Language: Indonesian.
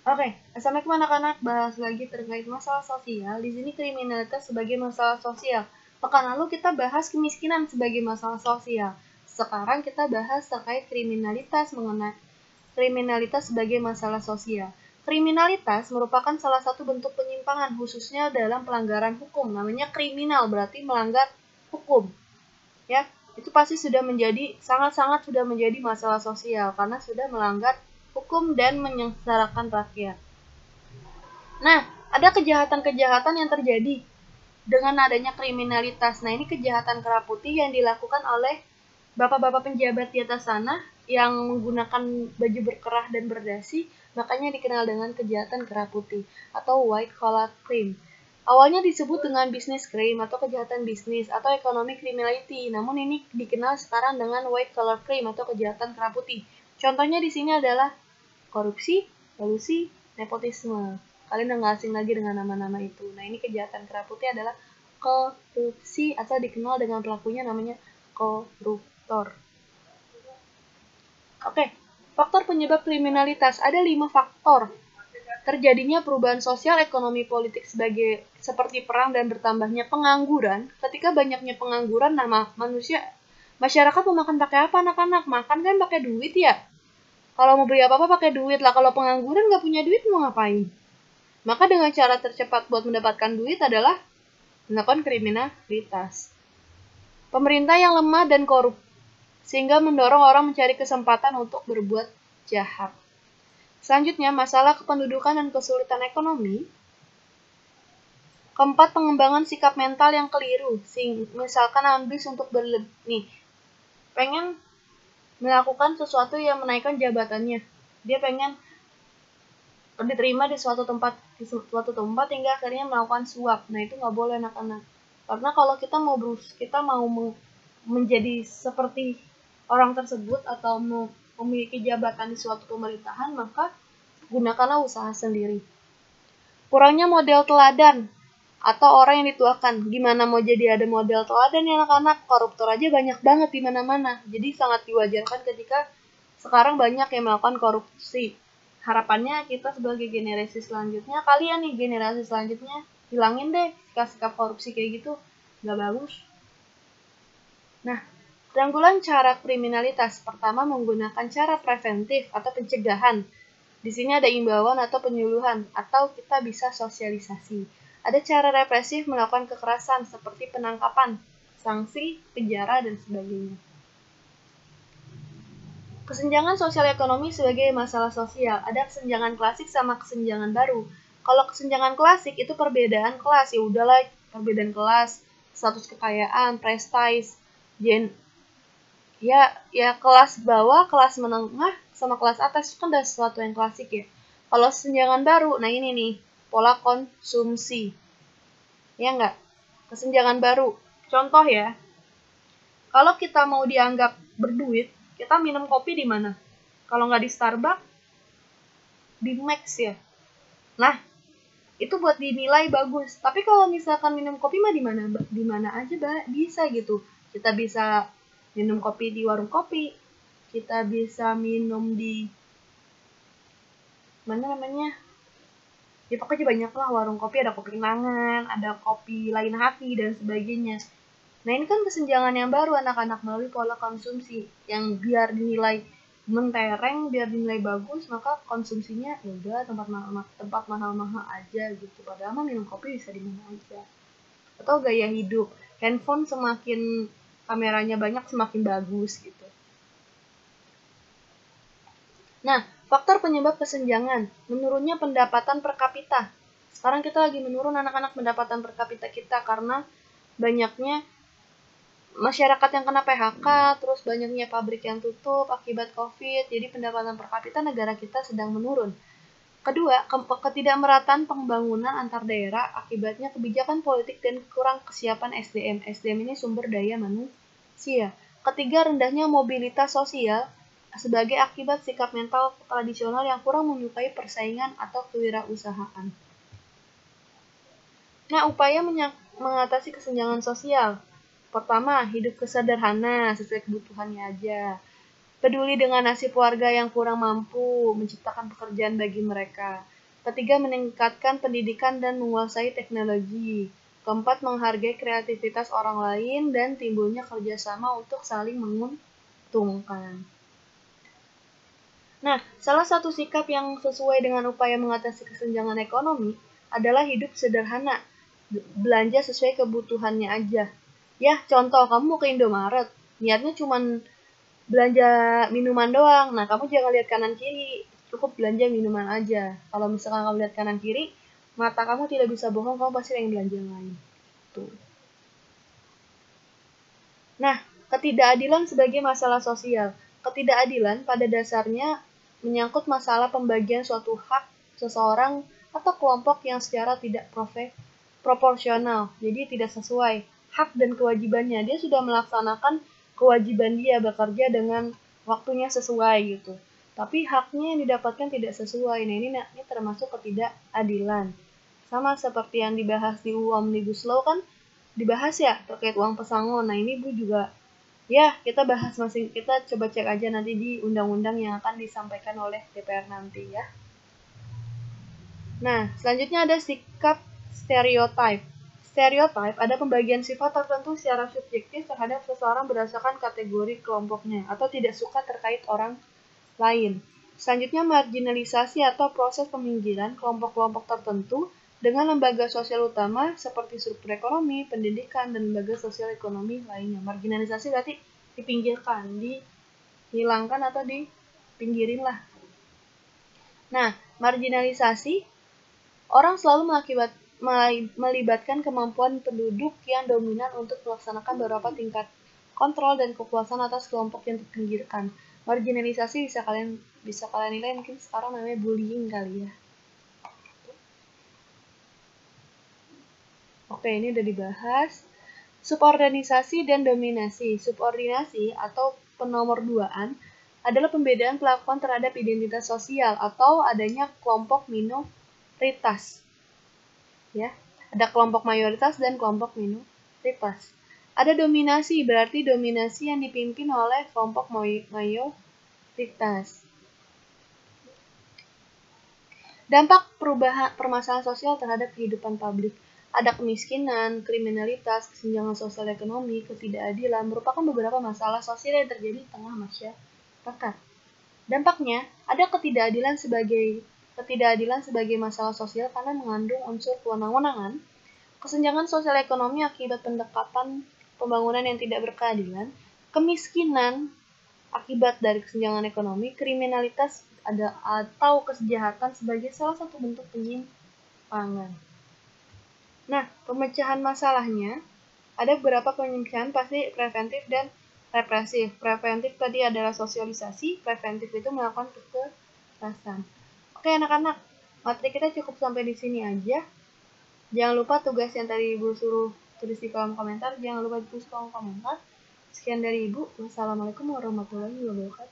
Oke, assalamualaikum anak-anak. Bahas lagi terkait masalah sosial. Di sini kriminalitas sebagai masalah sosial. Pekan lalu kita bahas kemiskinan sebagai masalah sosial. Sekarang kita bahas terkait kriminalitas sebagai masalah sosial. Kriminalitas merupakan salah satu bentuk penyimpangan khususnya dalam pelanggaran hukum. Namanya kriminal berarti melanggar hukum. Ya, itu pasti sangat-sangat sudah menjadi masalah sosial karena sudah melanggar hukum dan menyengsarakan rakyat. Nah, ada kejahatan-kejahatan yang terjadi dengan adanya kriminalitas. Nah, ini kejahatan kera putih yang dilakukan oleh bapak-bapak penjabat di atas sana yang menggunakan baju berkerah dan berdasi, makanya dikenal dengan kejahatan kera putih atau white collar crime. Awalnya disebut dengan business crime atau kejahatan bisnis atau economic criminality, namun ini dikenal sekarang dengan white collar crime atau kejahatan kera putih. Contohnya di sini adalah korupsi, kolusi, nepotisme. Kalian udah nggak asing lagi dengan nama-nama itu. Nah, ini kejahatan kera putih adalah korupsi atau dikenal dengan pelakunya namanya koruptor. Oke, faktor penyebab kriminalitas. Ada 5 faktor. Terjadinya perubahan sosial, ekonomi, politik seperti perang dan bertambahnya pengangguran. Ketika banyaknya pengangguran, masyarakat mau makan pakai apa anak-anak? Makan kan pakai duit ya. Kalau mau beli apa-apa pakai duit lah. Kalau pengangguran nggak punya duit mau ngapain? Maka dengan cara tercepat buat mendapatkan duit adalah melakukan kriminalitas. Pemerintah yang lemah dan korup, sehingga mendorong orang mencari kesempatan untuk berbuat jahat. Selanjutnya, masalah kependudukan dan kesulitan ekonomi. Keempat, pengembangan sikap mental yang keliru. Misalkan ambis untuk pengen melakukan sesuatu yang menaikkan jabatannya. Dia pengen diterima di suatu tempat hingga akhirnya melakukan suap. Nah, itu nggak boleh anak-anak. Karena kalau kita mau menjadi seperti orang tersebut atau memiliki jabatan di suatu pemerintahan, maka gunakanlah usaha sendiri. Kurangnya model teladan atau orang yang dituakan. Gimana mau jadi ada model teladan ya anak-anak? Koruptor aja banyak banget di mana-mana. Jadi sangat diwajarkan ketika sekarang banyak yang melakukan korupsi. Harapannya kita sebagai generasi selanjutnya, kalian nih generasi selanjutnya, hilangin deh sikap-sikap korupsi kayak gitu. Nggak bagus. Nah, penanggulan cara kriminalitas. Pertama, menggunakan cara preventif atau pencegahan. Di sini ada imbauan atau penyuluhan, atau kita bisa sosialisasi. Ada cara represif melakukan kekerasan seperti penangkapan, sanksi, penjara, dan sebagainya. Kesenjangan sosial ekonomi sebagai masalah sosial. Ada kesenjangan klasik sama kesenjangan baru. Kalau kesenjangan klasik itu perbedaan kelas, ya udahlah perbedaan kelas, status kekayaan, prestis, ya kelas bawah, kelas menengah, sama kelas atas itu kan udah sesuatu yang klasik ya. Kalau kesenjangan baru, nah ini nih, pola konsumsi. Ya enggak? Kesenjangan baru. Contoh ya, kalau kita mau dianggap berduit, kita minum kopi di mana? Kalau nggak di Starbucks, di Max ya. Nah, itu buat dinilai bagus. Tapi kalau misalkan minum kopi mah di mana? Di mana aja bisa gitu. Kita bisa minum kopi di warung kopi. Kita bisa minum di mana namanya? Ya pokoknya banyak lah warung kopi, ada kopi kenangan, ada kopi lain hati dan sebagainya. Nah, ini kan kesenjangan yang baru anak-anak melalui pola konsumsi yang biar dinilai mentereng, biar dinilai bagus, maka konsumsinya ya udah tempat mahal-mahal aja gitu. Padahal mah minum kopi bisa di mana aja. Atau gaya hidup, handphone semakin kameranya banyak semakin bagus gitu. Nah, faktor penyebab kesenjangan, menurunnya pendapatan per kapita. Sekarang kita lagi menurun anak-anak pendapatan per kapita kita karena banyaknya masyarakat yang kena PHK, terus banyaknya pabrik yang tutup akibat COVID, jadi pendapatan per kapita negara kita sedang menurun. Kedua, ketidakmerataan pembangunan antar daerah akibatnya kebijakan politik dan kurang kesiapan SDM. SDM ini sumber daya manusia. Ketiga, rendahnya mobilitas sosial sebagai akibat sikap mental tradisional yang kurang menyukai persaingan atau kewirausahaan. Nah, upaya mengatasi kesenjangan sosial. Pertama, hidup sederhana sesuai kebutuhannya aja. Peduli dengan nasib warga yang kurang mampu, menciptakan pekerjaan bagi mereka. Ketiga, meningkatkan pendidikan dan menguasai teknologi. Keempat, menghargai kreativitas orang lain dan timbulnya kerjasama untuk saling menguntungkan. Nah, salah satu sikap yang sesuai dengan upaya mengatasi kesenjangan ekonomi adalah hidup sederhana, belanja sesuai kebutuhannya aja. Ya, contoh, kamu mau ke Indomaret, niatnya cuma belanja minuman doang. Nah, kamu jangan lihat kanan kiri, cukup belanja minuman aja. Kalau misalkan kamu lihat kanan kiri, mata kamu tidak bisa bohong, kamu pasti pengen belanja yang lain. Tuh. Nah, ketidakadilan sebagai masalah sosial. Ketidakadilan pada dasarnya menyangkut masalah pembagian suatu hak seseorang atau kelompok yang secara tidak proporsional, jadi tidak sesuai hak dan kewajibannya. Dia sudah melaksanakan kewajiban dia bekerja dengan waktunya sesuai gitu, tapi haknya yang didapatkan tidak sesuai. Nah, ini termasuk ketidakadilan. Sama seperti yang dibahas di UU Omnibus Law kan dibahas ya terkait uang pesangon. Nah, ini Bu juga ya, kita bahas kita coba cek aja nanti di undang-undang yang akan disampaikan oleh DPR nanti ya. Nah, selanjutnya ada sikap stereotype. Stereotype ada pembagian sifat tertentu secara subjektif terhadap seseorang berdasarkan kategori kelompoknya atau tidak suka terkait orang lain. Selanjutnya, marginalisasi atau proses peminggiran kelompok-kelompok tertentu dengan lembaga sosial utama seperti struktur ekonomi, pendidikan, dan lembaga sosial ekonomi lainnya. Marginalisasi berarti dipinggirkan, dihilangkan atau dipinggirin lah. Nah, marginalisasi, orang selalu melibatkan kemampuan penduduk yang dominan untuk melaksanakan beberapa tingkat kontrol dan kekuasaan atas kelompok yang terpinggirkan. Marginalisasi bisa kalian nilai mungkin sekarang namanya bullying kali ya. Oke, ini udah dibahas. Suborganisasi dan dominasi. Subordinasi atau penomorduaan adalah pembedaan pelakuan terhadap identitas sosial atau adanya kelompok minoritas. Ya, ada kelompok mayoritas dan kelompok minoritas. Ada dominasi, berarti dominasi yang dipimpin oleh kelompok mayoritas. Dampak perubahan permasalahan sosial terhadap kehidupan publik. Ada kemiskinan, kriminalitas, kesenjangan sosial ekonomi, ketidakadilan merupakan beberapa masalah sosial yang terjadi di tengah masyarakat. Dampaknya, ada ketidakadilan sebagai masalah sosial karena mengandung unsur kewenang-wenangan, kesenjangan sosial ekonomi akibat pendekatan pembangunan yang tidak berkeadilan, kemiskinan akibat dari kesenjangan ekonomi, kriminalitas atau kejahatan sebagai salah satu bentuk penyimpangan. Nah, pemecahan masalahnya ada beberapa pemecahan, pasti preventif dan represif. Preventif tadi adalah sosialisasi, preventif itu melakukan kekerasan. Oke anak-anak, materi kita cukup sampai di sini aja. Jangan lupa tugas yang tadi Ibu suruh tulis di kolom komentar, jangan lupa tulis di kolom komentar. Sekian dari Ibu. Wassalamualaikum warahmatullahi wabarakatuh.